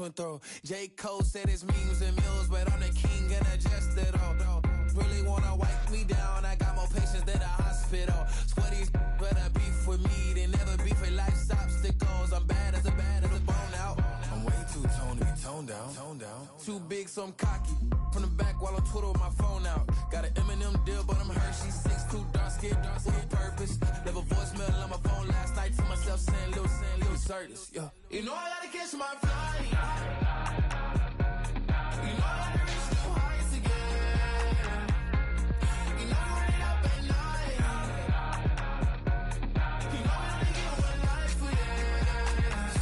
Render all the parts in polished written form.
went through. J. Cole said it's memes and mills, but I'm the king and adjust it all. Really wanna wipe me down, I got more patience than a hospital. Sweaty's better beef with me than never beef with life's obstacles. I'm bad as a bone out. I'm way too toned to be toned down. Too big, so I'm cocky. From the back while I'm Twitter with my phone out. Got an Eminem deal, but I'm Hershey 6'2", dark skin, with purpose. Never voicemail on my phone last night to myself saying Lil Curtis, yeah. You know I gotta catch my flight. You know I gotta reach new heights again. You know I'm running up at night. You know we only get one life for this.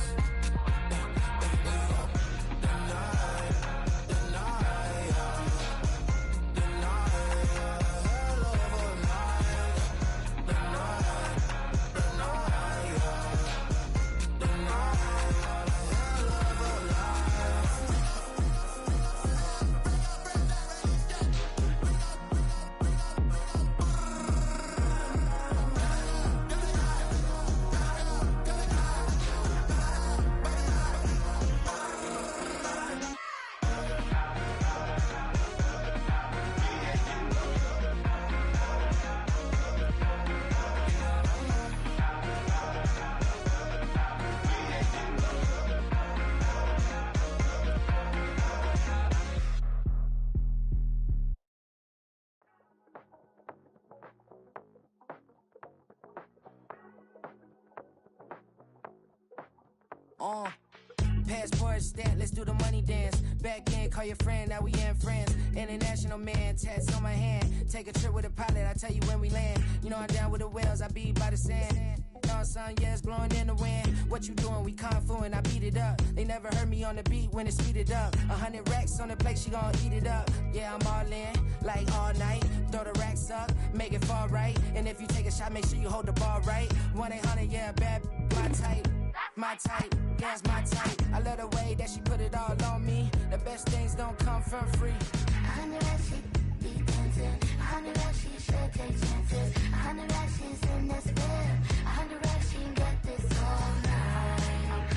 Passport stat, let's do the money dance. Back in, call your friend, now we in friends. International man, tats on my hand. Take a trip with a pilot, I tell you when we land. You know I'm down with the whales, I be by the sand. Sun, yeah, it's blowing in the wind. What you doing? We kung fu and I beat it up. They never heard me on the beat when it's speeded up. 100 racks on the plate, she gon' eat it up. Yeah, I'm all in, like all night. Throw the racks up, make it fall right. And if you take a shot, make sure you hold the ball right. 1-800, yeah, bad, my type. My type, yeah, it's my type. I love the way that she put it all on me. The best things don't come from free. 100 racks, she be dancing. 100 racks, she should take chances. 100 racks, she's in this bed. 100 racks, she can get this all night.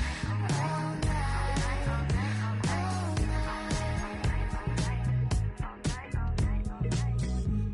All night. All night.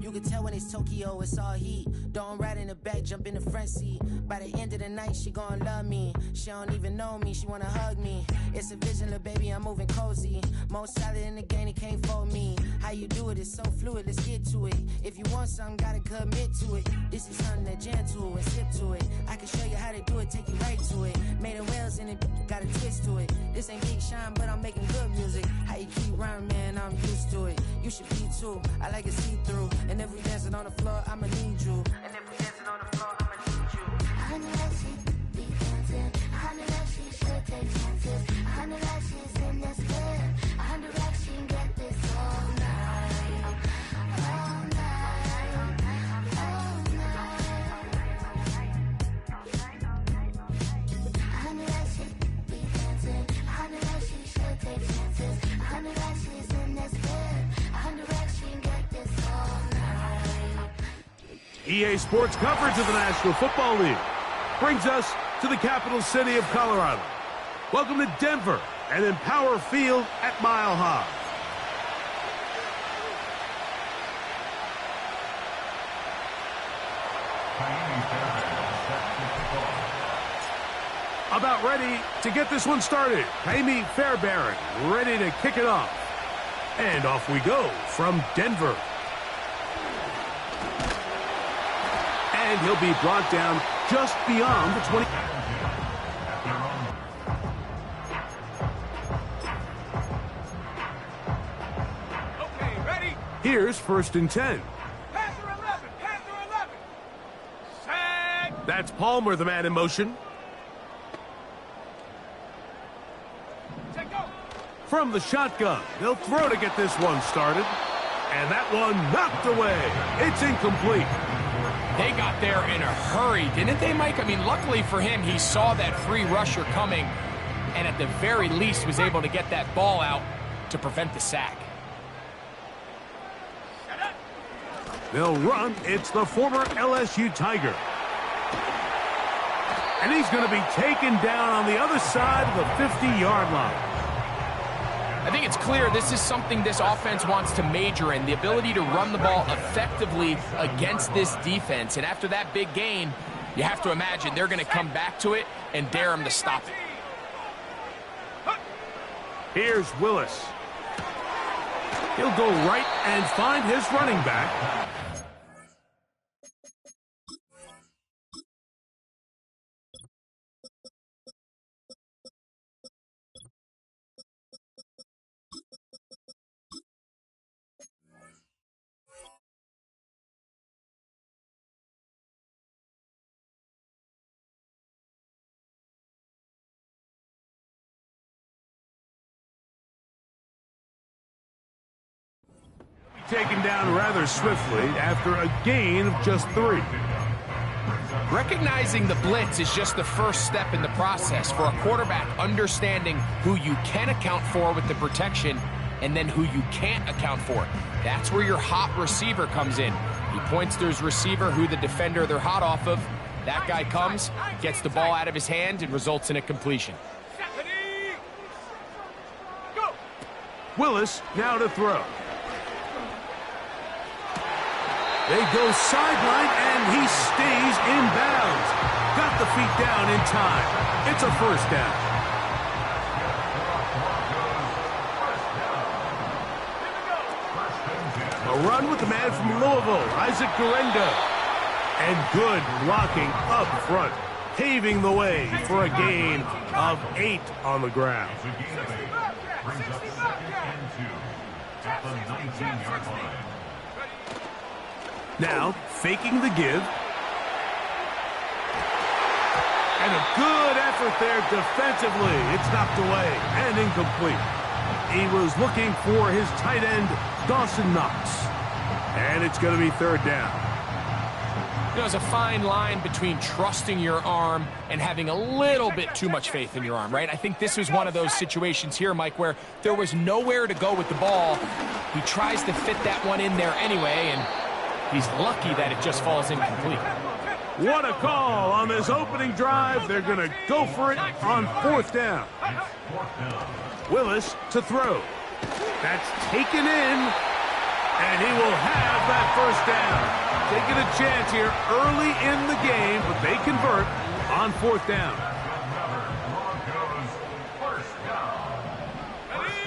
You can tell when it's Tokyo, it's all heat. Don't ride in the back, jump in the front seat. By the end of the night, she gon' love me. She don't even know me, she wanna hug me. It's a vision, little baby, I'm moving cozy. Most solid in the game, he can't fold me. How you do it, it's so fluid, let's get to it. If you want something, gotta commit to it. This is something that jam to and sip to it. I can show you how to do it, take you right to it. Made of whales in it, got a twist to it. This ain't Big Shine, but I'm making good music. How you keep rhyming, man, I'm used to it. You should be too, I like it see-through. And if we dancing on the floor, I'ma need you. And if we dancing on the floor, I'ma need you. 100 racks, she be dancing. 100 racks, she should take chances. 100 racks, she's in this bed. 100 racks, she can get this all night. All night. All night. 100 racks, she be dancing. 100 racks, she should take chances. 100 racks, she's in this bed. 100 racks, she can get this all night. EA Sports coverage of the National Football League brings us to the capital city of Colorado. Welcome to Denver and Empower Field at Mile High. About ready to get this one started. Amy Fairbairn ready to kick it off. And off we go from Denver. And he'll be brought down just beyond the 20. Okay, ready? Here's 1st and 10. Panther 11, Panther 11. Set. That's Palmer, the man in motion. Take go. From the shotgun, they'll throw to get this one started. And that one knocked away. It's incomplete. They got there in a hurry, didn't they, Mike? I mean, luckily for him, he saw that free rusher coming and at the very least was able to get that ball out to prevent the sack. They'll run. It's the former LSU Tiger. And he's going to be taken down on the other side of the 50-yard line. I think it's clear this is something this offense wants to major in, the ability to run the ball effectively against this defense. And after that big gain, you have to imagine they're going to come back to it and dare him to stop it. Here's Willis. He'll go right and find his running back. Taken down rather swiftly after a gain of just 3. Recognizing the blitz is just the first step in the process for a quarterback, understanding who you can account for with the protection and then who you can't account for. That's where your hot receiver comes in. He points to his receiver, who the defender they're hot off of. That guy comes, gets the ball out of his hand, and results in a completion. Willis now to throw. They go sideline, and he stays in bounds. Got the feet down in time. It's a first down. A run with the man from Louisville, Isaac Garenda. And good blocking up front, paving the way for a gain of 8 on the ground. Brings up 2nd and 2 at the 19-yard line. Now, faking the give. And a good effort there defensively. It's knocked away and incomplete. He was looking for his tight end, Dawson Knox. And it's going to be 3rd down. There's a fine line between trusting your arm and having a little bit too much faith in your arm, right? I think this was one of those situations here, Mike, where there was nowhere to go with the ball. He tries to fit that one in there anyway, and he's lucky that it just falls incomplete. What a call on this opening drive. They're going to go for it on 4th down. Willis to throw. That's taken in, and he will have that 1st down. Taking a chance here early in the game, but they convert on 4th down. First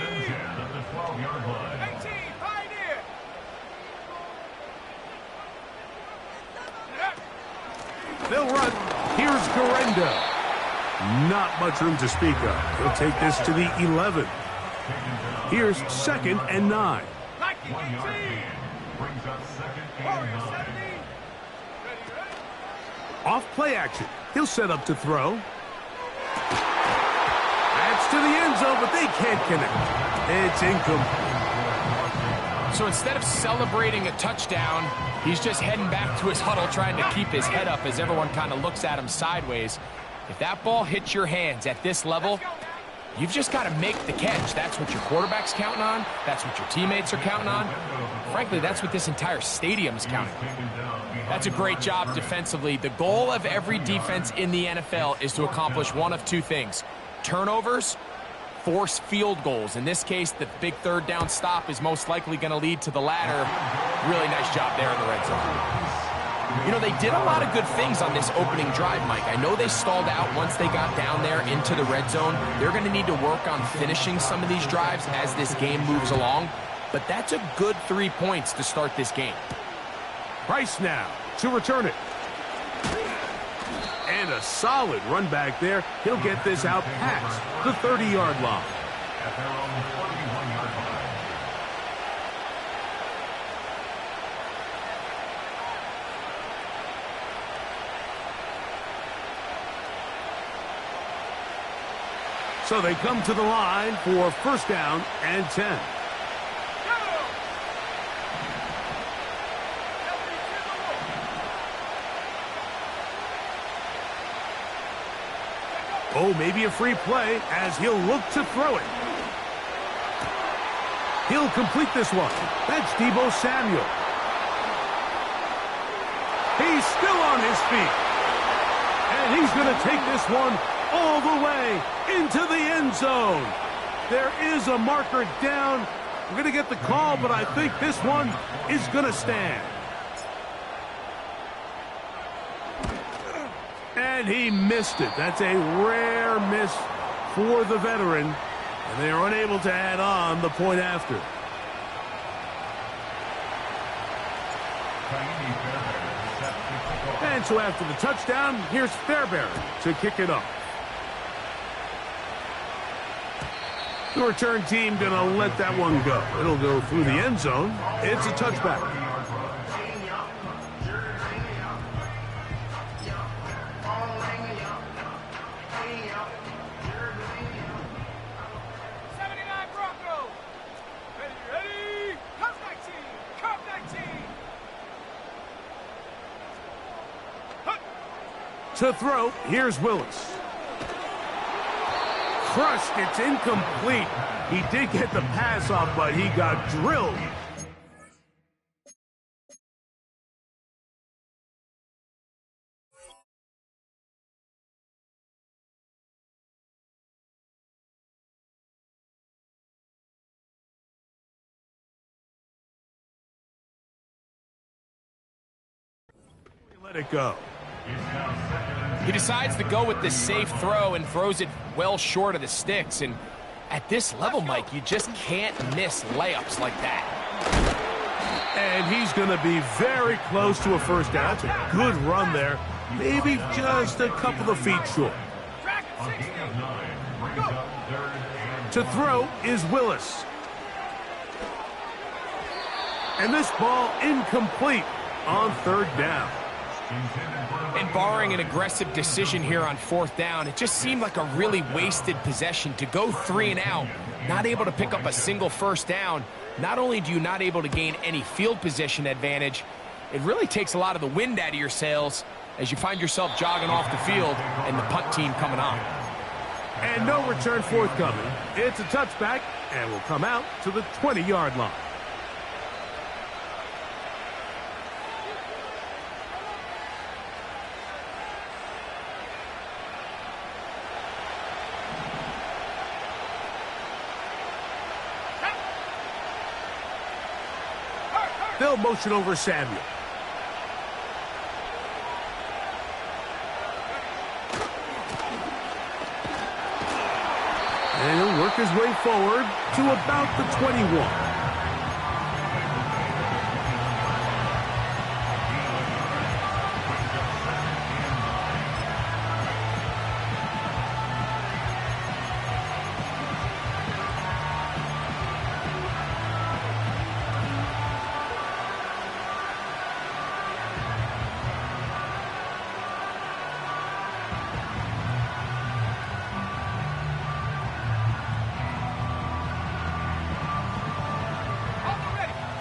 and 10 at the 12-yard line. 18, Pioneer. They'll run. Here's Garenda. Not much room to speak of. He'll take this to the 11. Here's 2nd and 9. 1 yard gain. Brings up 2nd and 9. Off play action. He'll set up to throw. That's to the end zone, but they can't connect. It's incomplete. So instead of celebrating a touchdown, he's just heading back to his huddle trying to keep his head up as everyone kind of looks at him sideways. If that ball hits your hands at this level, you've just got to make the catch. That's what your quarterback's counting on. That's what your teammates are counting on. Frankly, that's what this entire stadium is counting on. That's a great job defensively. The goal of every defense in the NFL is to accomplish one of 2 things. Turnovers, force field goals. In this case, the big 3rd down stop is most likely going to lead to the latter. Really nice job there in the red zone. You know, they did a lot of good things on this opening drive, Mike. I know they stalled out once they got down there into the red zone. They're going to need to work on finishing some of these drives as this game moves along. But that's a good 3 points to start this game. Price now to return it. And a solid run back there. He'll get this out past the 30-yard line. At their own 41-yard line. So they come to the line for 1st down and 10. Oh, maybe a free play as he'll look to throw it. He'll complete this one. That's Deebo Samuel. He's still on his feet. And he's going to take this one all the way into the end zone. There is a marker down. We're going to get the call, but I think this one is going to stand. And he missed it. That's a rare miss for the veteran. And they are unable to add on the point after. And so after the touchdown, here's Fairbairn to kick it off. The return team going to let that one go. It'll go through the end zone. It's a touchback. 79 Broncos. Ready. Cup 19. Cup 19. To throw, here's Willis. Crushed, it's incomplete. He did get the pass off, but he got drilled. Let it go. He decides to go with the safe throw and throws it well short of the sticks. And at this level, Mike, you just can't miss layups like that. And he's going to be very close to a first down. It's a good run there. Maybe just a couple of feet short. To throw is Willis. And this ball incomplete on third down. And barring an aggressive decision here on fourth down, it just seemed like a really wasted possession to go 3 and out, not able to pick up a single first down. Not only do you not able to gain any field position advantage, it really takes a lot of the wind out of your sails as you find yourself jogging off the field and the punt team coming on. And no return forthcoming. It's a touchback and will come out to the 20-yard line. They'll motion over Samuel. And he'll work his way forward to about the 21.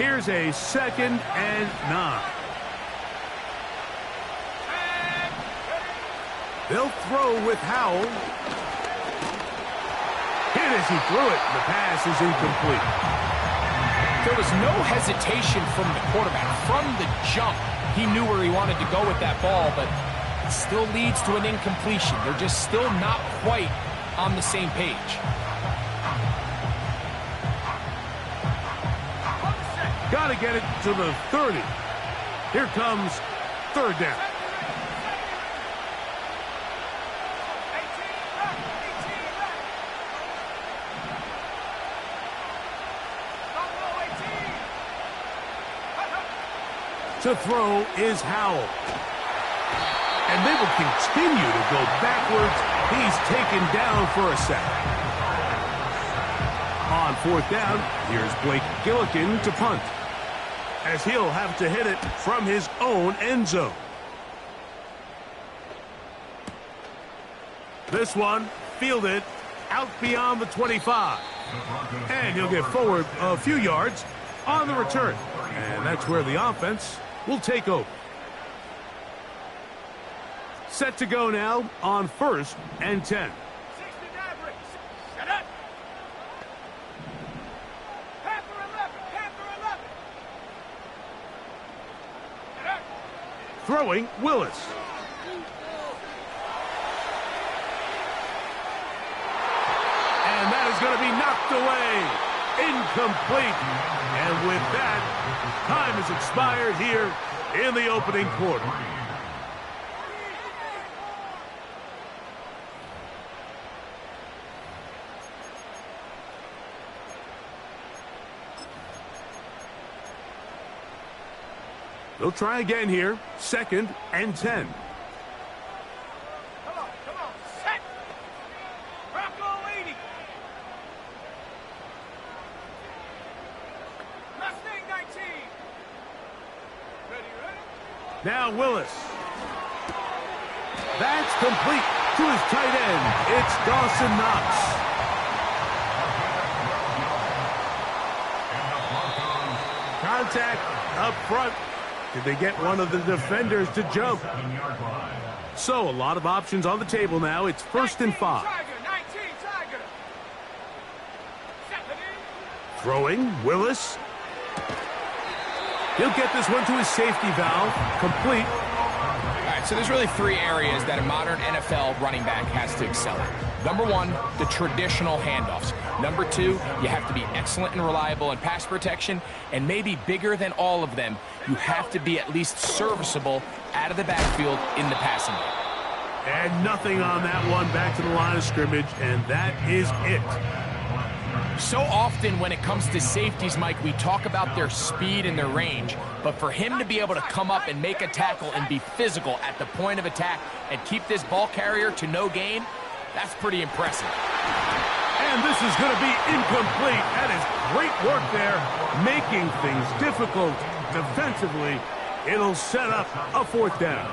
Here's a 2nd and 9. They'll throw with Howell. Hit as he threw it. The pass is incomplete. There was no hesitation from the quarterback. From the jump, he knew where he wanted to go with that ball, but it still leads to an incompletion. They're just still not quite on the same page. Got to get it to the 30. Here comes third down. To throw is Howell. And they will continue to go backwards. He's taken down for a sack. On fourth down, here's Blake Gillikin to punt, as he'll have to hit it from his own end zone. This one fielded out beyond the 25. And he'll get forward a few yards on the return. And that's where the offense will take over. Set to go now on 1st and 10. Throwing, Willis. And That is going to be knocked away. Incomplete. And with that, time has expired here in the opening quarter. They'll try again here. 2nd and 10. Come on, set. Bronco 80. Mustang 19. Ready? Now Willis. That's complete to his tight end. It's Dawson Knox. Contact up front. Did they get one of the defenders to jump? So a lot of options on the table now. It's 1st and 5. Tiger, 19, Tiger. Throwing, Willis. He'll get this one to his safety valve. Complete. All right, so there's really 3 areas that a modern NFL running back has to excel in. Number 1, the traditional handoffs. Number 2, you have to be excellent and reliable in pass protection. And maybe bigger than all of them, you have to be at least serviceable out of the backfield in the passing game. And nothing on that one. Back to the line of scrimmage, and that is it. So often when it comes to safeties, Mike, we talk about their speed and their range. But for him to be able to come up and make a tackle and be physical at the point of attack and keep this ball carrier to no gain, that's pretty impressive. And this is going to be incomplete. That is great work there, making things difficult defensively. It'll set up a 4th down.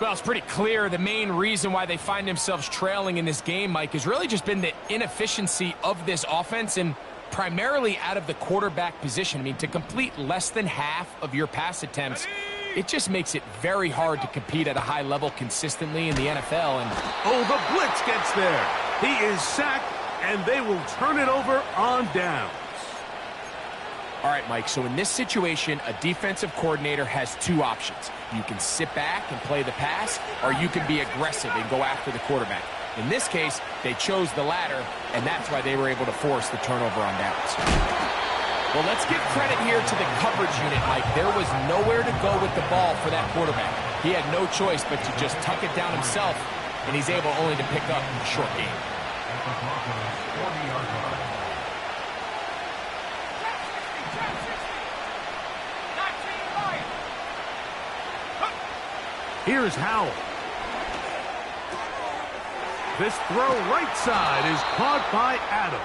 Well, it's pretty clear the main reason why they find themselves trailing in this game, Mike, has really just been the inefficiency of this offense and primarily out of the quarterback position. I mean, to complete less than half of your pass attempts, it just makes it very hard to compete at a high level consistently in the NFL. And oh, the blitz gets there. He is sacked, and they will turn it over on downs. All right, Mike, so in this situation, a defensive coordinator has 2 options. You can sit back and play the pass, or you can be aggressive and go after the quarterback. In this case, they chose the latter, and that's why they were able to force the turnover on downs. Well, let's give credit here to the coverage unit, Mike. There was nowhere to go with the ball for that quarterback. He had no choice but to just tuck it down himself, and he's able only to pick up a short gain. Here's Howell. This throw right side is caught by Adams.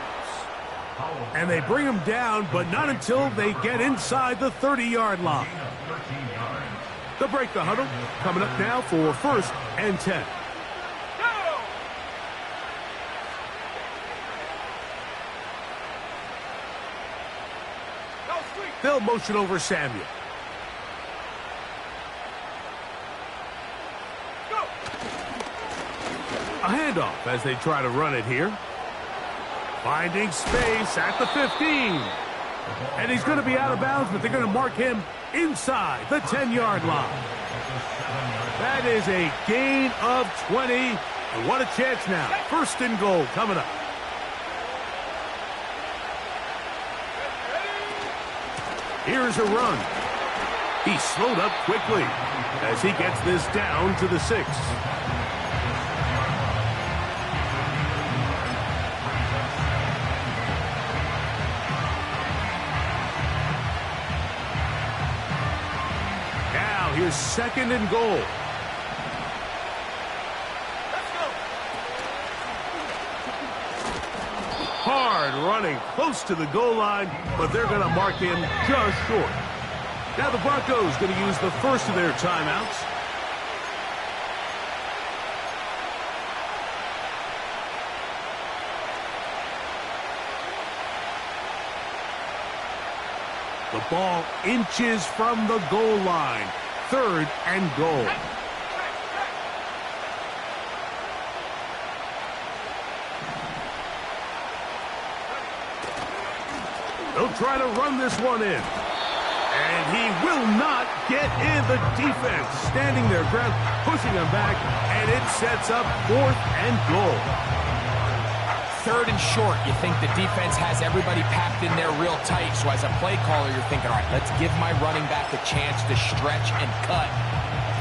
And they bring him down, but not until they get inside the 30-yard line. They'll break the huddle. Coming up now for 1st and 10. They'll motion over Samuel. A handoff as they try to run it here. Finding space at the 15. And he's going to be out of bounds, but they're going to mark him inside the 10-yard line. That is a gain of 20. And what a chance now. 1st and goal coming up. Here's a run. He slowed up quickly as he gets this down to the 6. Now here's 2nd and goal. Hard running close to the goal line, but they're going to mark him just short. Now the Broncos going to use the first of their timeouts. The ball inches from the goal line. 3rd and goal. They'll try to run this one in. And he will not get in. The defense standing their ground, pushing him back, and it sets up 4th and goal. 3rd and short, you think the defense has everybody packed in there real tight. So as a play caller, you're thinking, all right, let's give my running back a chance to stretch and cut.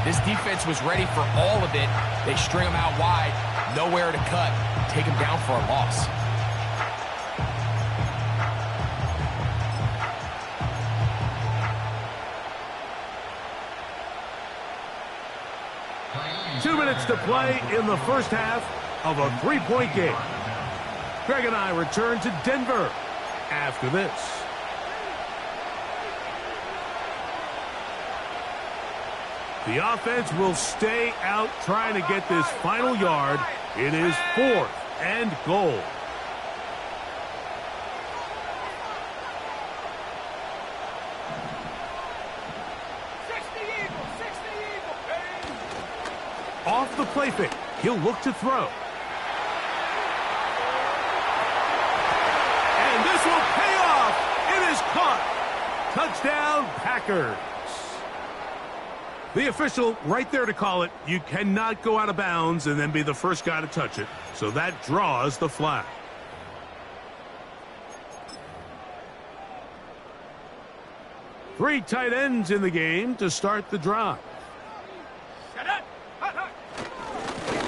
This defense was ready for all of it. They string him out wide, nowhere to cut. Take him down for a loss. Two minutes to play in the first half of a 3-point game. Greg and I return to Denver after this. The offense will stay out trying to get this final yard. It is 4th and goal. Off the play fake, he'll look to throw. And this will pay off. It is caught. Touchdown, Packers. The official right there to call it. You cannot go out of bounds and then be the first guy to touch it. So that draws the flag. Three tight ends in the game to start the drive.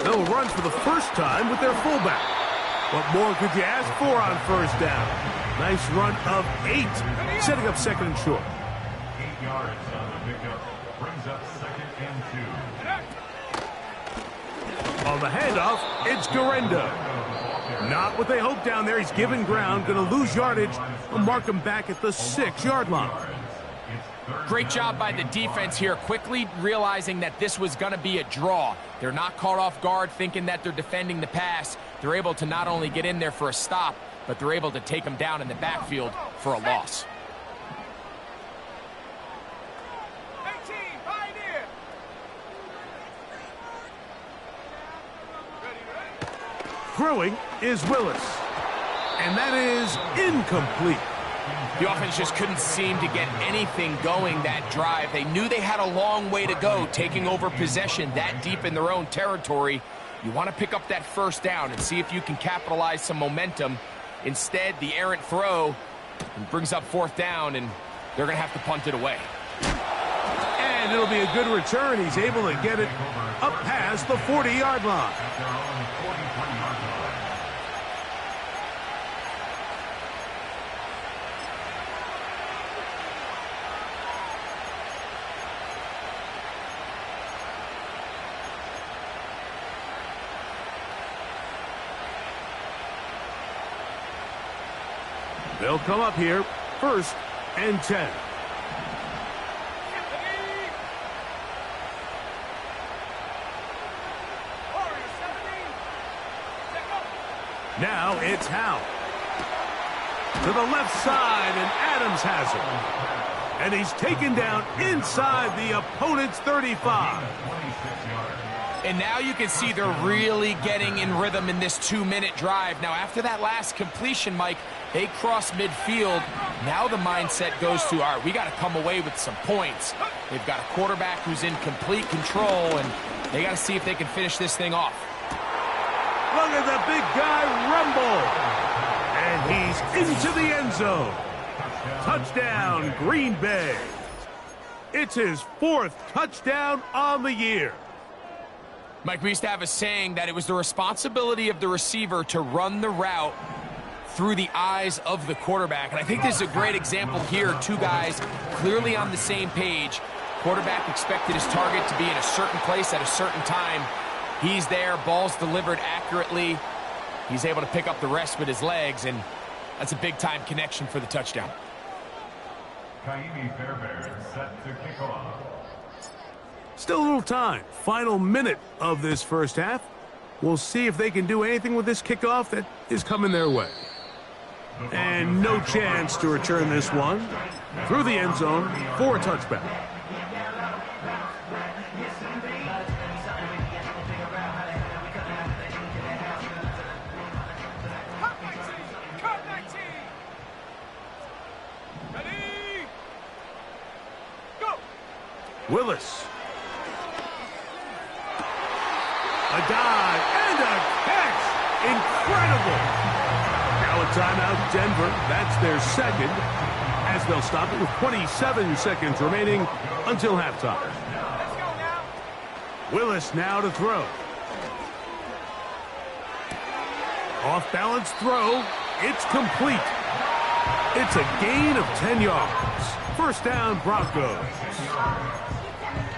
They'll run for the first time with their fullback. What more could you ask for on first down? Nice run of 8, setting up 2nd and short. 8 yards on the pickup. Brings up 2nd and 2. On the handoff, it's Garendo. Not what they hoped down there. He's given ground, going to lose yardage. We'll mark him back at the 6-yard line. Great job by the defense here, quickly realizing that this was going to be a draw. They're not caught off guard thinking that they're defending the pass. They're able to not only get in there for a stop, but they're able to take them down in the backfield for a loss. Throwing is Willis. And that is incomplete. The offense just couldn't seem to get anything going that drive. They knew they had a long way to go, taking over possession that deep in their own territory. You want to pick up that first down and see if you can capitalize some momentum. Instead, the errant throw brings up 4th down, and they're going to have to punt it away. And it'll be a good return. He's able to get it up past the 40-yard line. They'll come up here, 1st and 10. Now it's Howe. To the left side, and Adams has it. And he's taken down inside the opponent's 35. And now you can see they're really getting in rhythm in this 2-minute drive. Now, after that last completion, Mike, they cross midfield. Now the mindset goes to, all right, we got to come away with some points. They've got a quarterback who's in complete control, and they got to see if they can finish this thing off. Look at the big guy rumble. And he's into the end zone. Touchdown, Green Bay. It's his 4th touchdown on the year. Mike, we used to have a saying that it was the responsibility of the receiver to run the route through the eyes of the quarterback. And I think this is a great example here. 2 guys clearly on the same page. Quarterback expected his target to be in a certain place at a certain time. He's there, ball's delivered accurately. He's able to pick up the rest with his legs, and that's a big-time connection for the touchdown. Kaimi Fairbairn set to kick off. Still a little time. Final minute of this first half. We'll see if they can do anything with this kickoff that is coming their way. And no chance to return this one through the end zone for a touchback. Willis. A dive and a catch. Incredible. Now a timeout, Denver. That's their second, as they'll stop it with 27 seconds remaining until halftime. Let's go now. Willis now to throw. Off-balance throw. It's complete. It's a gain of 10 yards. First down, Broncos.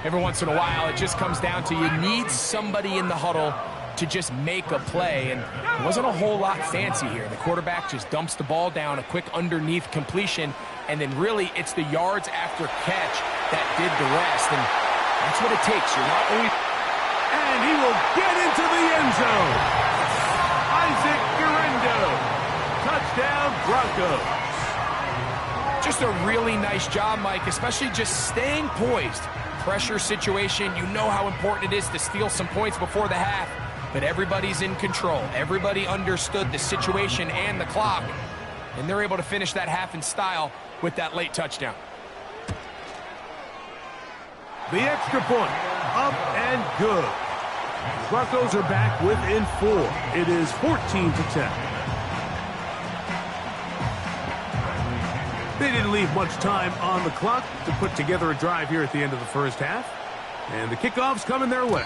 Every once in a while, it just comes down to you need somebody in the huddle to just make a play, and it wasn't a whole lot fancy here. The quarterback just dumps the ball down, a quick underneath completion, and then really it's the yards after catch that did the rest, and that's what it takes. You're not only... And he will get into the end zone. Isaac Guerrero. Touchdown, Broncos. Just a really nice job, Mike, especially just staying poised. Pressure situation, you know how important it is to steal some points before the half, but everybody's in control. Everybody understood the situation and the clock, and they're able to finish that half in style with that late touchdown. The extra point, up and good. The Broncos are back within 4. It is 14-10. They didn't leave much time on the clock to put together a drive here at the end of the first half. And the kickoff's coming their way.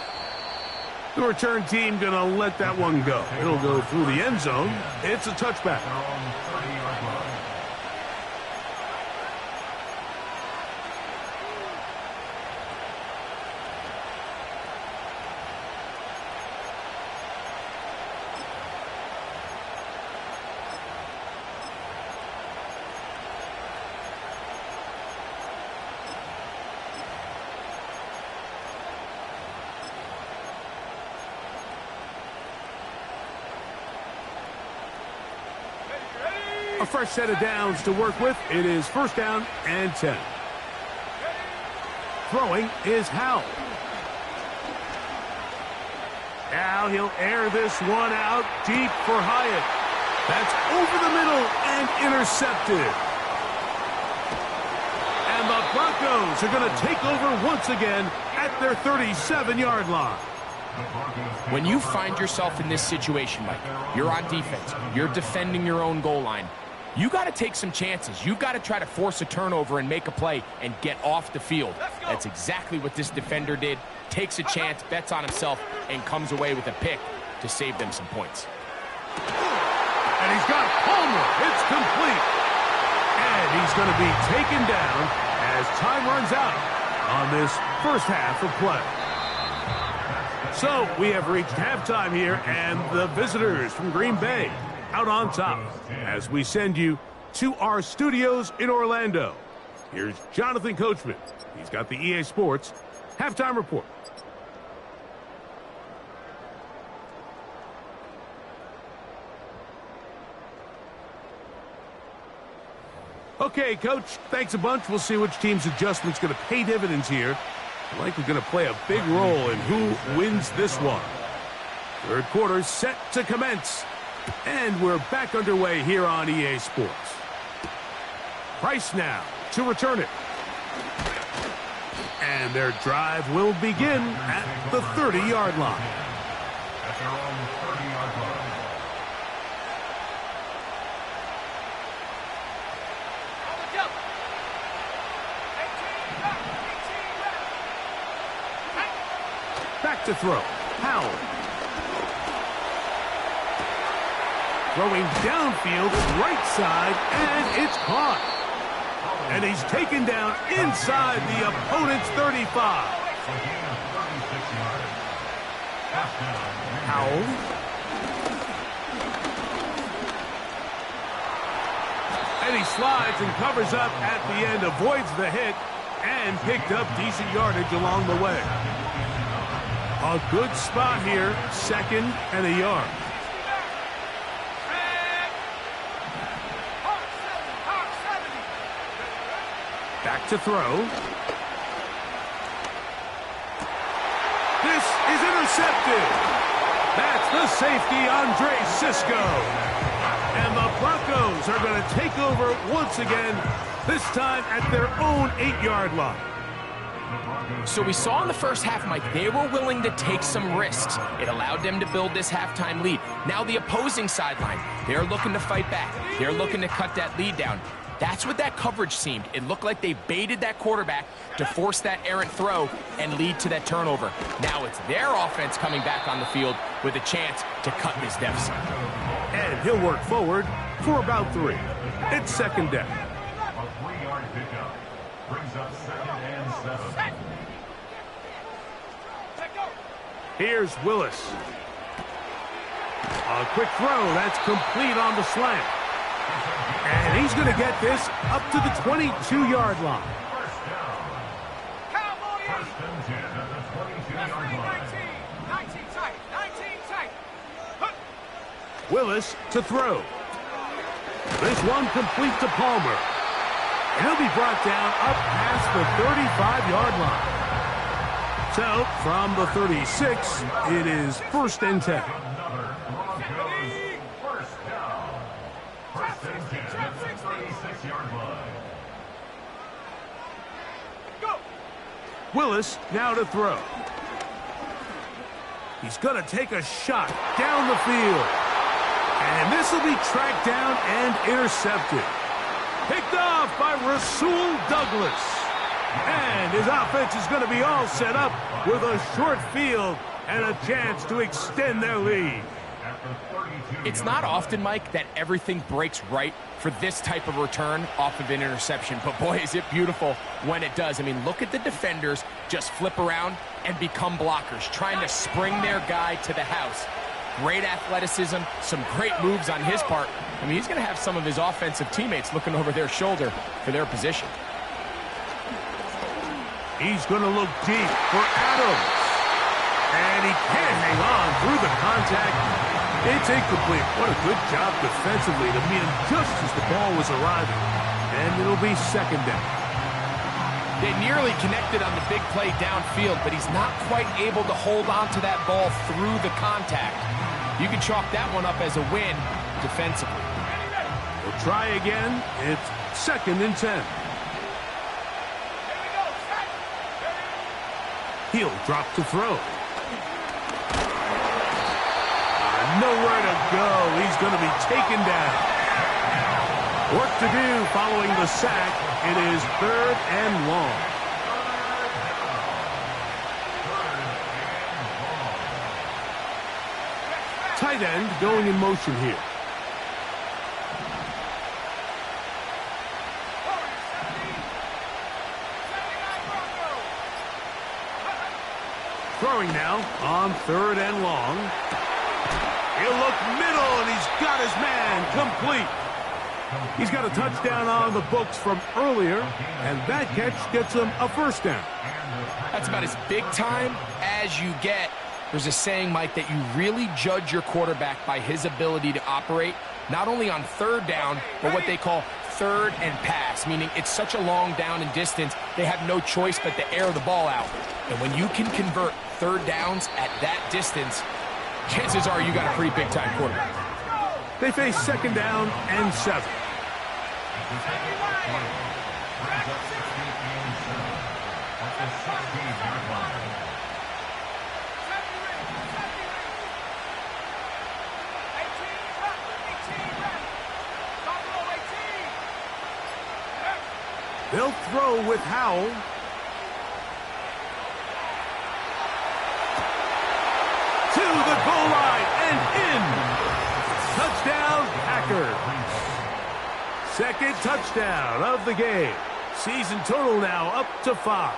The return team going to let that one go. It'll go through the end zone. It's a touchback. A fresh set of downs to work with. It is first down and 10. Throwing is Howell. Now he'll air this one out deep for Hyatt. That's over the middle and intercepted. And the Broncos are going to take over once again at their 37-yard line. When you find yourself in this situation, Mike, you're on defense, you're defending your own goal line, you got to take some chances. You've got to try to force a turnover and make a play and get off the field. That's exactly what this defender did. Takes a chance, bets on himself, and comes away with a pick to save them some points. And he's got Palmer. It's complete. And he's going to be taken down as time runs out on this first half of play. So we have reached halftime here, and the visitors from Green Bay out on top as we send you to our studios in Orlando. Here's Jonathan Coachman. He's got the EA Sports halftime report. Okay, Coach, thanks a bunch. We'll see which team's adjustment's going to pay dividends here. Likely going to play a big role in who wins this one. Third quarter set to commence. And we're back underway here on EA Sports. Price now to return it. And their drive will begin at the 30-yard line. At their own 30-yard line. Back to throw. Howell. Throwing downfield, right side, and it's caught. And he's taken down inside the opponent's 35. Howell. And he slides and covers up at the end, avoids the hit, and picked up decent yardage along the way. A good spot here, second and a yard. Back to throw. This is intercepted. That's the safety, Andre Sisco. And the Broncos are going to take over once again, this time at their own 8-yard line. So we saw in the first half, Mike, they were willing to take some risks. It allowed them to build this halftime lead. Now the opposing sideline, they're looking to fight back. They're looking to cut that lead down. That's what that coverage seemed. It looked like they baited that quarterback to force that errant throw and lead to that turnover. Now it's their offense coming back on the field with a chance to cut this deficit. And he'll work forward for about 3. It's second down. A 3-yard pickup brings up 2nd and 7. Here's Willis. A quick throw. That's complete on the slant. And he's going to get this up to the 22-yard line. First down. First and 10 at the 22-yard line. 19 tight. Willis to throw. This one complete to Palmer. And he'll be brought down up past the 35-yard line. So, from the 36, it is 1st and 10. Another Broncos first down. First and 10 at the 36-yard line. Willis now to throw. He's going to take a shot down the field. And this will be tracked down and intercepted. Picked off by Rasul Douglas. And his offense is going to be all set up with a short field and a chance to extend their lead. It's not often, Mike, that everything breaks right for this type of return off of an interception. But boy, is it beautiful when it does. I mean, look at the defenders just flip around and become blockers, trying to spring their guy to the house. Great athleticism, some great moves on his part. I mean, he's going to have some of his offensive teammates looking over their shoulder for their position. He's going to look deep for Adams. And he can't hang on through the contact. It's incomplete. What a good job defensively to meet him just as the ball was arriving. And it'll be second down. They nearly connected on the big play downfield, but he's not quite able to hold on to that ball through the contact. You can chalk that one up as a win defensively. We'll try again. It's 2nd and 10. He'll drop to throw. Nowhere to go. He's going to be taken down. Work to do following the sack. It is 3rd and long. Tight end going in motion here. Throwing now on 3rd and long. He'll look middle, and he's got his man complete. He's got a touchdown on the books from earlier, and that catch gets him a first down. That's about as big time as you get. There's a saying, Mike, that you really judge your quarterback by his ability to operate, not only on 3rd down, but what they call 3rd and pass, meaning it's such a long down and distance, they have no choice but to air the ball out. And when you can convert 3rd downs at that distance, chances are you got a pretty big-time quarterback. They face 2nd down and 7. They'll throw with Howell. To the goal line and in. Touchdown, Packers. 2nd touchdown of the game. Season total now up to 5.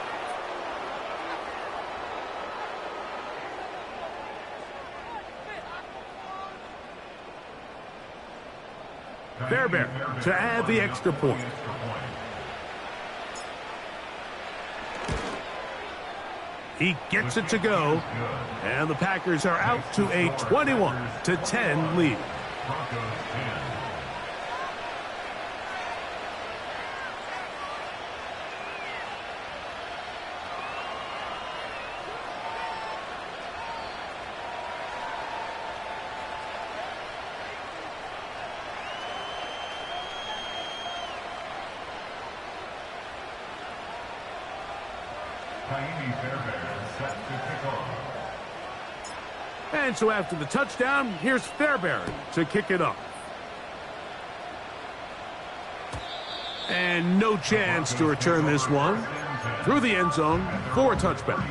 Fairbairn to add the extra point. He gets it to go, and the Packers are out to a 21-10 lead. And so after the touchdown, here's Fairbairn to kick it off. And no chance to return this one through the end zone for a touchback.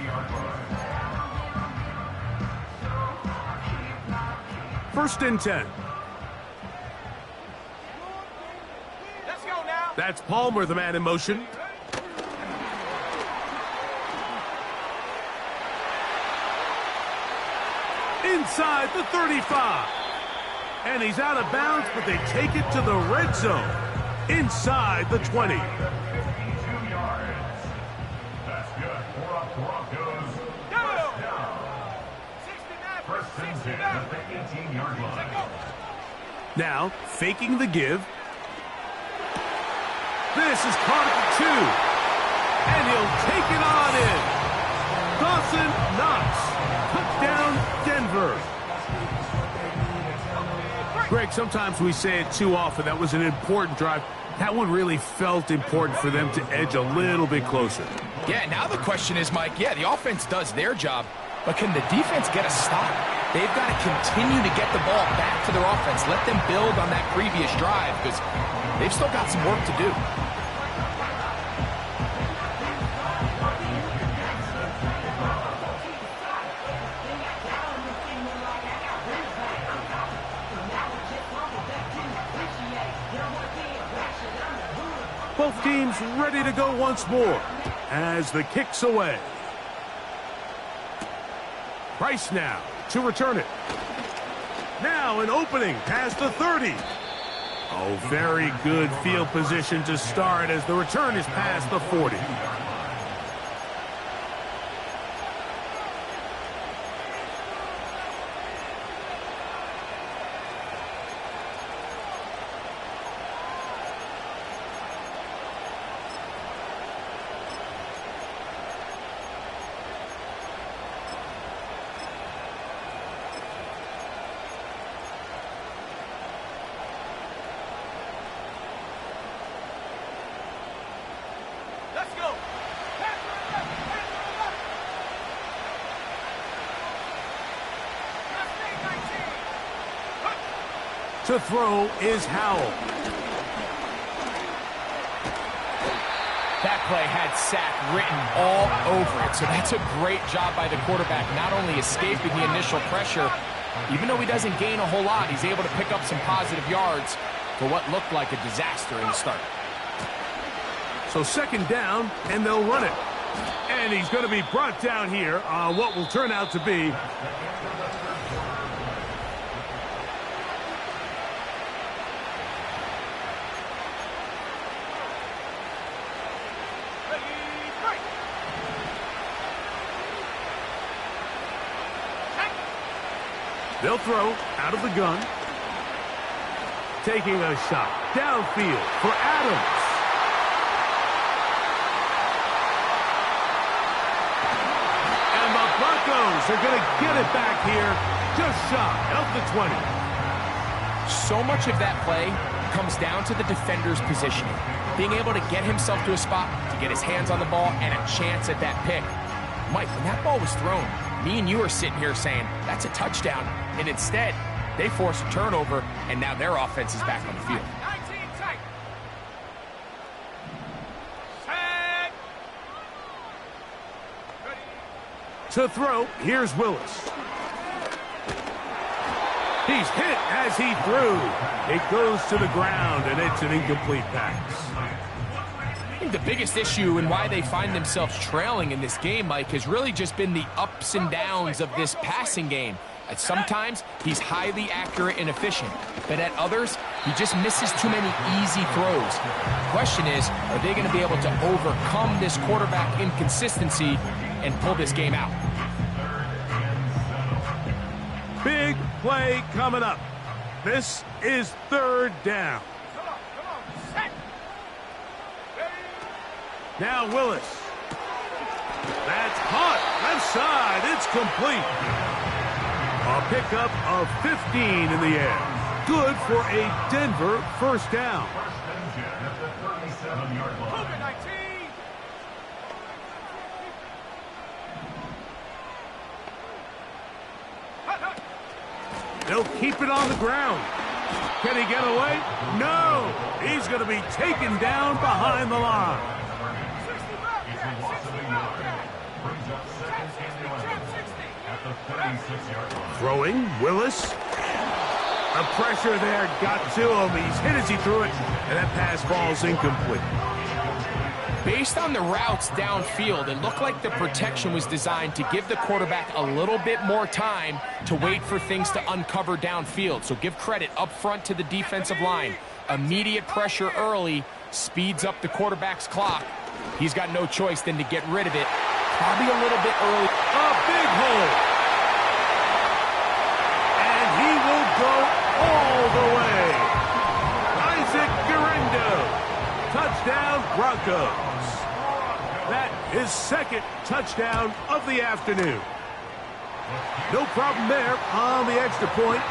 First and 10. Let's go now. That's Palmer, the man in motion. Inside the 35. And he's out of bounds, but they take it to the red zone. Inside the 20. 52 yards. That's good for a Broncos first down. 69, First and 10 at the 18-yard line. Now, faking the give. This is caught at the 2. And he'll take it on in. Dawson Knox. Touchdown, Denver. Greg, sometimes we say it too often. That was an important drive. That one really felt important for them to edge a little bit closer. Yeah, now the question is, Mike, yeah, the offense does their job, but can the defense get a stop? They've got to continue to get the ball back to their offense. Let them build on that previous drive because they've still got some work to do. Both teams ready to go once more as the kick's away. Price now to return it. Now an opening past the 30. Oh, very good field position to start as the return is past the 40. Let's go. To throw is Howell. That play had sack written all over it, so that's a great job by the quarterback, not only escaping the initial pressure, even though he doesn't gain a whole lot, he's able to pick up some positive yards for what looked like a disaster in the start. So second down, and they'll run it. And he's going to be brought down here on what will turn out to be they'll throw out of the gun. Taking a shot downfield for Adams. And the Broncos are going to get it back here just shy of the 20. So much of that play comes down to the defender's positioning. Being able to get himself to a spot, to get his hands on the ball, and a chance at that pick. Mike, when that ball was thrown, me and you are sitting here saying, that's a touchdown. And instead, they force a turnover, and now their offense is back on the field. 19 tight. Set. To throw, here's Willis. He's hit as he threw. It goes to the ground, and it's an incomplete pass. I think the biggest issue and why they find themselves trailing in this game, Mike, has really just been the ups and downs of this passing game. Sometimes he's highly accurate and efficient, but at others, he just misses too many easy throws. The question is, are they going to be able to overcome this quarterback inconsistency and pull this game out? Big play coming up. This is third down. Come on. Set. Now Willis. That's caught. Left side. It's complete. A pickup of 15 in the air. Good for a Denver first down. First and 10 at the 37-yard line. Move it, 19. They'll keep it on the ground. Can he get away? No! He's going to be taken down behind the line. Throwing, Willis. The pressure there got to him. He's hit as he threw it, and that pass falls incomplete. Based on the routes downfield, it looked like the protection was designed to give the quarterback a little bit more time to wait for things to uncover downfield. So give credit up front to the defensive line. Immediate pressure early speeds up the quarterback's clock. He's got no choice than to get rid of it. Probably a little bit early. A big hole. And he will go all the way. Isaac Guerrero. Touchdown, Broncos. That is second touchdown of the afternoon. No problem there on the extra point,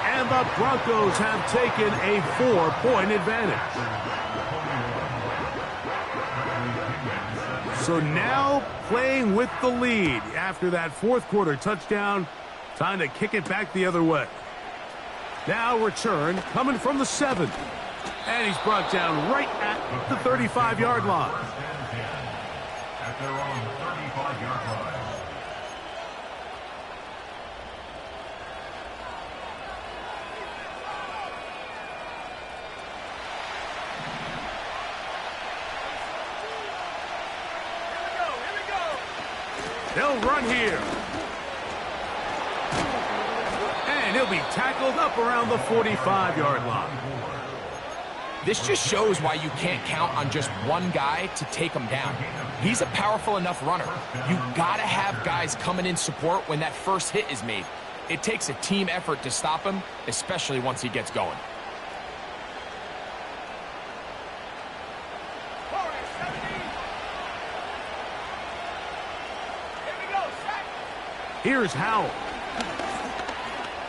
and the Broncos have taken a 4-point advantage. So now playing with the lead after that fourth quarter touchdown, time to kick it back the other way. Now return coming from the 7, and he's brought down right at the 35-yard line. At their own 35-yard line. They'll run here. And he'll be tackled up around the 45-yard line. This just shows why you can't count on just one guy to take him down. He's a powerful enough runner. You gotta have guys coming in support when that first hit is made. It takes a team effort to stop him, especially once he gets going. Here's Howell.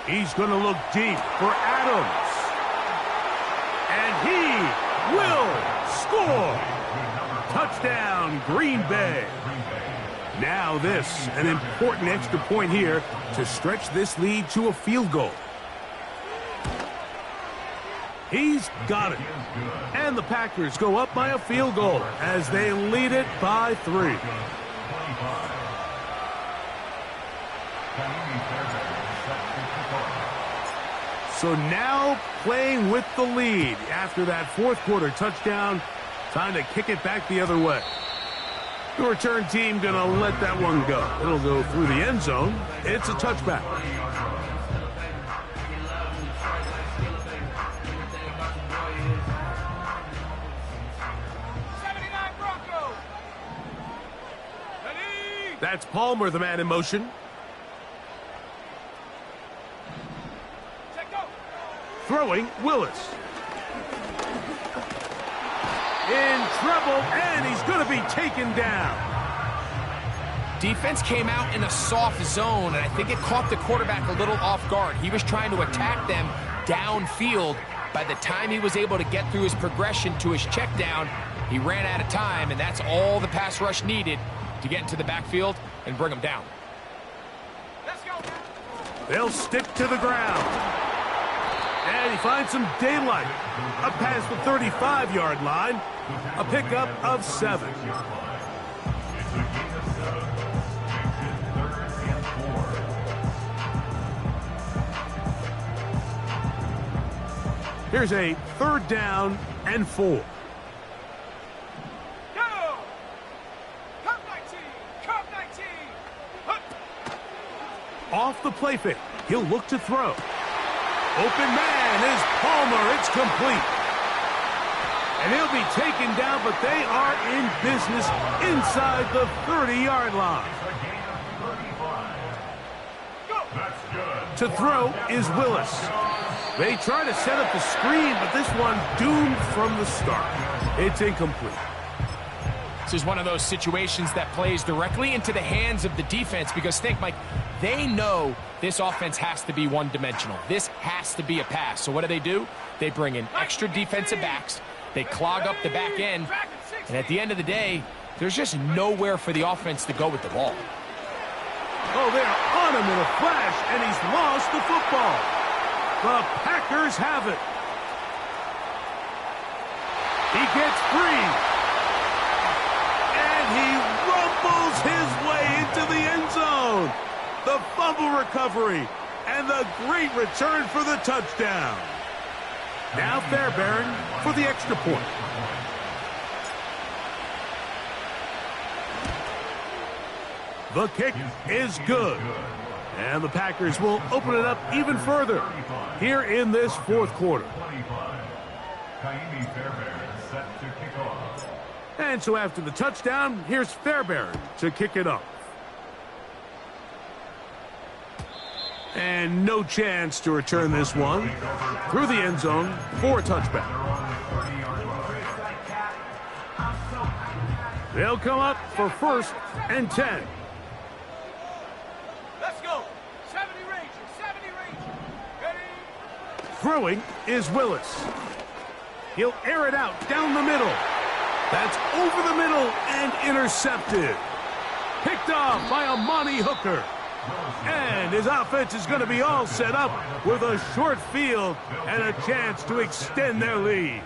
He's going to look deep for Adams. And he will score. Touchdown, Green Bay. Now this, an important extra point here to stretch this lead to a field goal. He's got it. And the Packers go up by a field goal as they lead it by 3. So now playing with the lead after that fourth quarter touchdown, time to kick it back the other way. The return team going to let that one go. It'll go through the end zone. It's a touchback. That's Palmer, the man in motion. Throwing, Willis. In trouble, and he's going to be taken down. Defense came out in a soft zone, and I think it caught the quarterback a little off guard. He was trying to attack them downfield. By the time he was able to get through his progression to his check down, he ran out of time, and that's all the pass rush needed to get into the backfield and bring him down. Let's go. They'll stick to the ground. And he finds some daylight. Up past the 35-yard line. A pickup of 7. Here's a 3rd down and 4. Off the play fake. He'll look to throw. Open man is Palmer. It's complete. And he'll be taken down, but they are in business inside the 30-yard line. To throw is Willis. They try to set up the screen, but this one doomed from the start. It's incomplete. This is one of those situations that plays directly into the hands of the defense because think, Mike, they know this offense has to be one-dimensional. This has to be a pass. So what do? They bring in extra defensive backs. They clog up the back end. And at the end of the day, there's just nowhere for the offense to go with the ball. Oh, they're on him in a flash, and he's lost the football. The Packers have it. He gets free. And he rumbles his way into the end zone. The fumble recovery and the great return for the touchdown. Now Fairbairn for the extra point. The kick is good. And the Packers will open it up even further here in this fourth quarter. And so after the touchdown, here's Fairbairn to kick it off. And no chance to return this one through the end zone for a touchback. They'll come up for 1st and 10. Let's go. 70 Rangers, 70 Rangers. Ready? Throwing is Willis. He'll air it out down the middle. That's over the middle and intercepted. Picked off by Amani Hooker. And his offense is going to be all set up with a short field and a chance to extend their lead.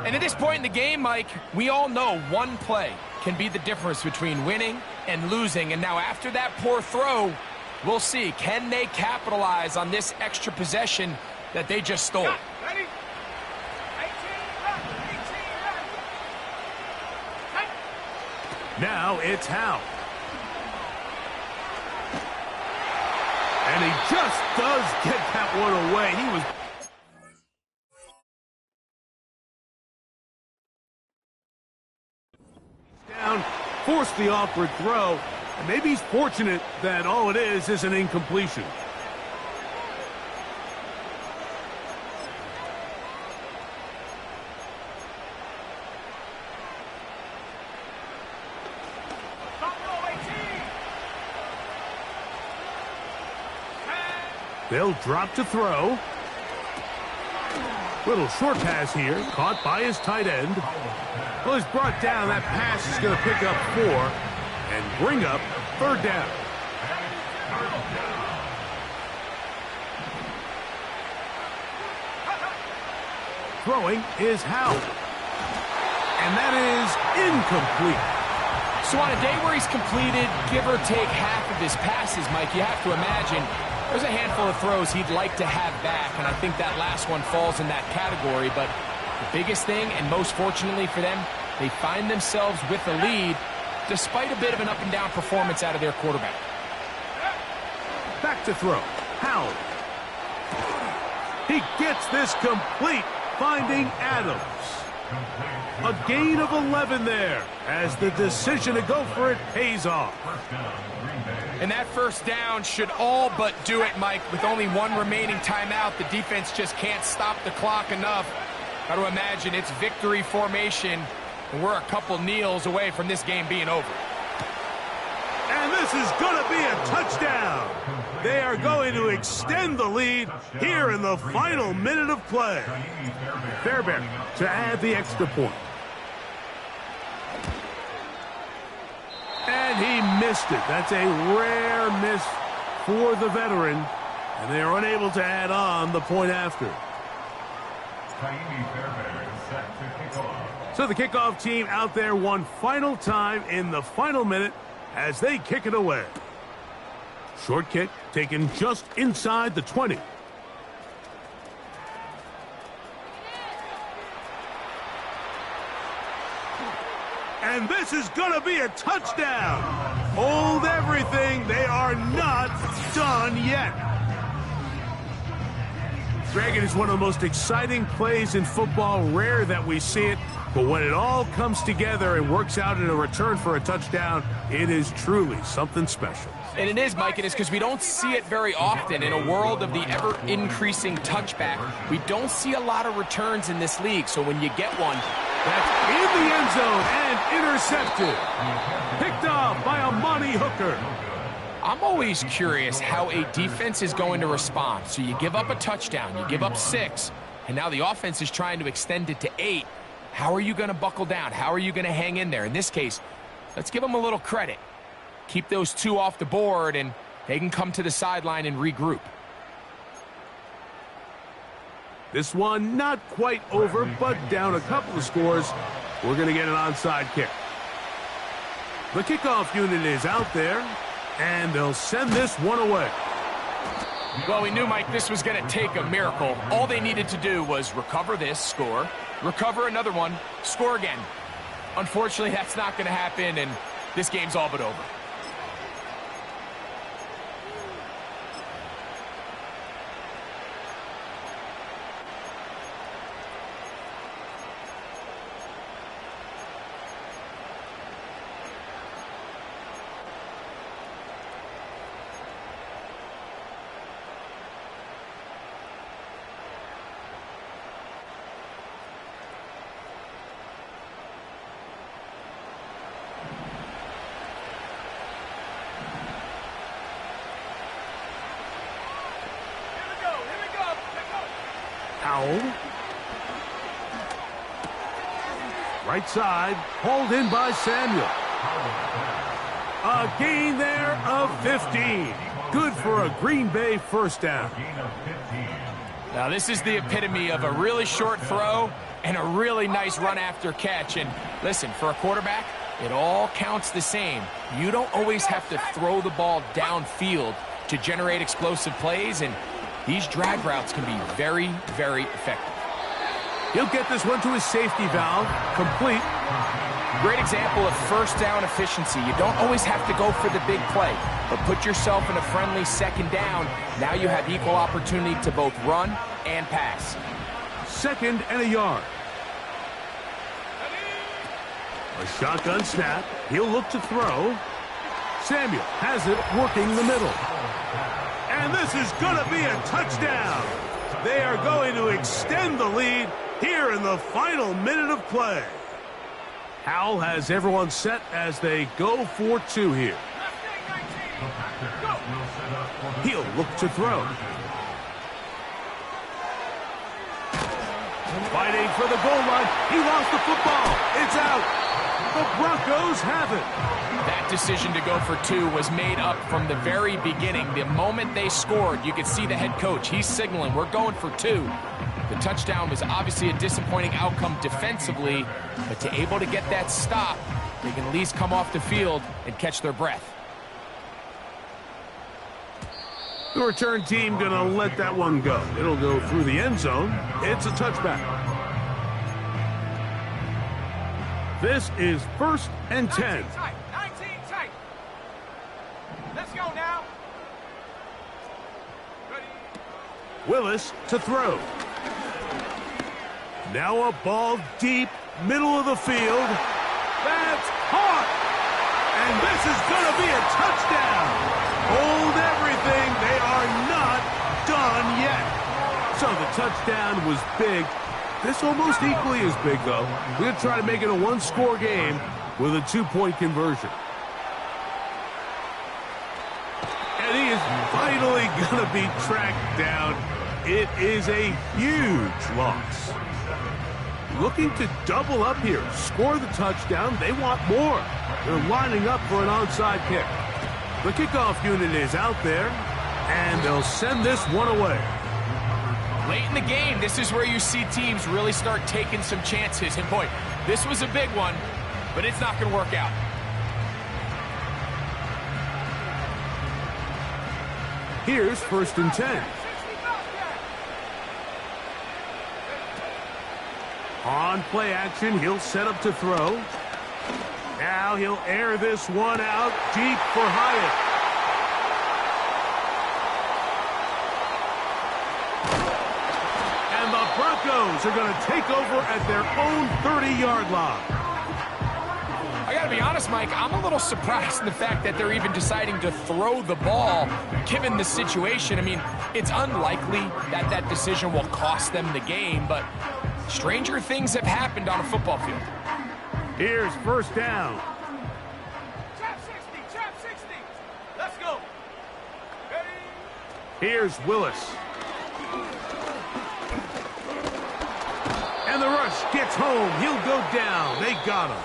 And at this point in the game, Mike, we all know one play can be the difference between winning and losing. And now after that poor throw, we'll see, can they capitalize on this extra possession that they just stole? Ready? 18 left, 18 left. Now it's Howe. And he just does get that one away. He was down, forced the awkward throw, and maybe he's fortunate that all it is an incompletion. They'll drop to throw. Little short pass here, caught by his tight end. Well, he's brought down. That pass is going to pick up 4 and bring up 3rd down. Throwing is Howe. And that is incomplete. So on a day where he's completed, give or take half of his passes, Mike, you have to imagine there's a handful of throws he'd like to have back, and I think that last one falls in that category. But the biggest thing, and most fortunately for them, they find themselves with the lead despite a bit of an up-and-down performance out of their quarterback. Back to throw. Howell. He gets this complete, finding Adams. A gain of 11 there as the decision to go for it pays off. And that first down should all but do it, Mike. With only one remaining timeout, the defense just can't stop the clock enough. Got to imagine it's victory formation, and we're a couple kneels away from this game being over. And this is going to be a touchdown. They are going to extend the lead here in the final minute of play. Fairbairn to add the extra point. And he missed it. That's a rare miss for the veteran. And they are unable to add on the point after. So the kickoff team out there one final time in the final minute as they kick it away. Short kick taken just inside the 20. And this is going to be a touchdown. Hold everything. They are not done yet. Greg, it is one of the most exciting plays in football. Rare that we see it. But when it all comes together and works out in a return for a touchdown, it is truly something special. And it is, Mike, and it's because we don't see it very often. In a world of the ever-increasing touchback, we don't see a lot of returns in this league. So when you get one, that's in the end zone and intercepted. Picked off by Amani Hooker. I'm always curious how a defense is going to respond. So you give up a touchdown, you give up 6, and now the offense is trying to extend it to 8. How are you going to buckle down? How are you going to hang in there? In this case, let's give them a little credit. Keep those 2 off the board, and they can come to the sideline and regroup. This one not quite over, but down a couple of scores. We're going to get an onside kick. The kickoff unit is out there, and they'll send this one away. Well, we knew, Mike, this was going to take a miracle. All they needed to do was recover this, score, recover another one, score again. Unfortunately, that's not going to happen, and this game's all but over. Right side, hauled in by Samuel. A gain there of 15. Good for a Green Bay first down. Now, this is the epitome of a really short throw and a really nice run after catch. And listen, for a quarterback, it all counts the same. You don't always have to throw the ball downfield to generate explosive plays, and these drag routes can be very, very effective. He'll get this one to his safety valve, complete. Great example of first down efficiency. You don't always have to go for the big play, but put yourself in a friendly second down. Now you have equal opportunity to both run and pass. 2nd and a yard. A shotgun snap. He'll look to throw. Samuel has it working the middle. And this is going to be a touchdown. They are going to extend the lead here in the final minute of play. Howell has everyone set as they go for 2 here. He'll look to throw. Fighting for the goal line. He lost the football. It's out. The Broncos have it. That decision to go for 2 was made up from the very beginning. The moment they scored, you could see the head coach. He's signaling, we're going for 2. The touchdown was obviously a disappointing outcome defensively, but to able to get that stop, they can at least come off the field and catch their breath. The return team going to let that one go. It'll go through the end zone. It's a touchback. This is 1st and 10. 19 tight. Let's go now. Ready. Willis to throw. Now a ball deep, middle of the field. That's caught. And this is going to be a touchdown. Hold everything. They are not done yet. So the touchdown was big. This almost equally as big, though. We're going to try to make it a one-score game with a 2-point conversion. And he is finally going to be tracked down. It is a huge loss. Looking to double up here, score the touchdown. They want more. They're lining up for an onside kick. The kickoff unit is out there, and they'll send this one away. Late in the game, this is where you see teams really start taking some chances. And boy, this was a big one, but it's not going to work out. Here's 1st and 10. On play action, he'll set up to throw. Now he'll air this one out deep for Hyatt. And the Broncos are going to take over at their own 30-yard line. I got to be honest, Mike, I'm a little surprised in the fact that they're even deciding to throw the ball, given the situation. I mean, it's unlikely that that decision will cost them the game, but stranger things have happened on a football field. Here's 1st down. Trap 60. Let's go. Ready. Here's Willis. And the rush gets home. He'll go down. They got him.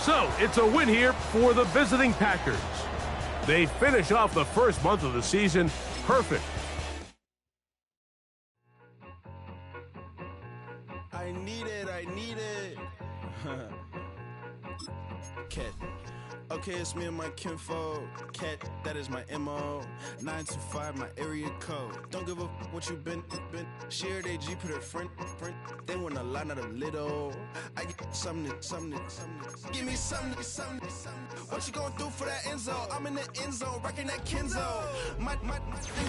So, it's a win here for the visiting Packers. They finish off the first month of the season perfect. cat. Okay, it's me and my kinfolk. Cat, that is my MO. 925, my area code. Don't give a what you been. Share they G, put her friend. They want a lot, not a little. I get something. Give me something. What you gonna do for that Enzo? I'm in the end zone, rocking that Kenzo. My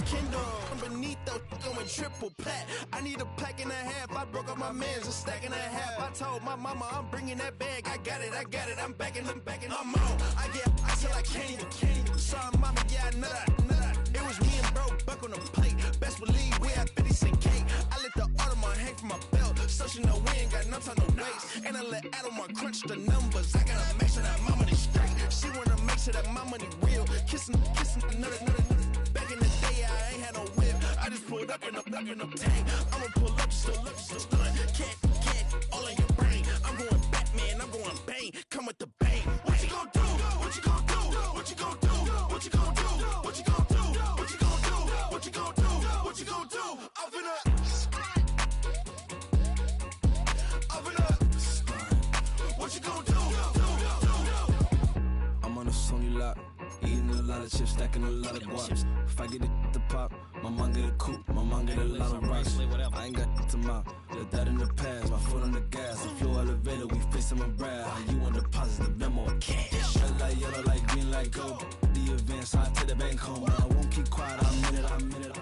Kindle. I'm beneath though, going triple plat. I need a pack and a half. I broke up my man's a stack and a half. I told my mama I'm bringing that bag. I got it. I'm backing. I'm on. I till I can't even. Sorry, mama, yeah, I know that. It was me and bro, buck on the plate. Best believe we had 50 cent cake. I let the Audemars hang from my belt. So she know we ain't got no time to waste. And I let Audemars crunch the numbers. I gotta make sure that my money straight. She wanna make sure that my money real. Kissing another. Back in the day, I ain't had no whip. I just pulled up in the tank. I'ma pull up just to stun. Cat, all in your brain. I'm going Batman, I'm going bang. Come with the bang. What you gonna do? What you gonna do? What you gonna do? What you gonna do? What you gonna do? What you gonna do? What you gonna do? What you gonna do? Up in up. What you gonna do? I'm on a Sony lot, eating a lot of chips, stacking a lot of guap. If I get it to pop, my mom get a coupe, my mom get a lot of rice. I ain't got to mouth, let that in the past. My foot on the gas, I flew elevator, we facing my brad. How you want deposit the memo or cash? Red light, yellow light, green light, go. The event, so I take the bank home. I won't keep quiet, I'm in it.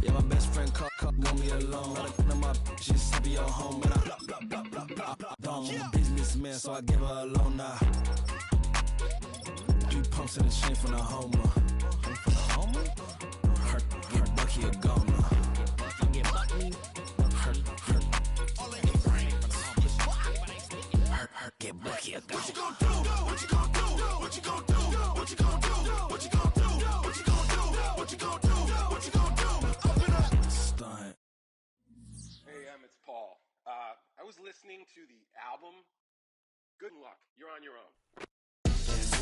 Yeah, my best friend called, want me alone. I my just be your home, and I'm a businessman, so I give her a loan now. 3 pumps in the chain from the Homer. Her Bucky a goner. Get Bucky a goner. What you gonna do? What you gonna do? What you gonna do? What you gonna do? What you gonna do? What you gonna do? What you gonna do? What you gonna do? Up in a stunt. Hey, it's Paul. I was listening to the album. Good luck. You're on your own.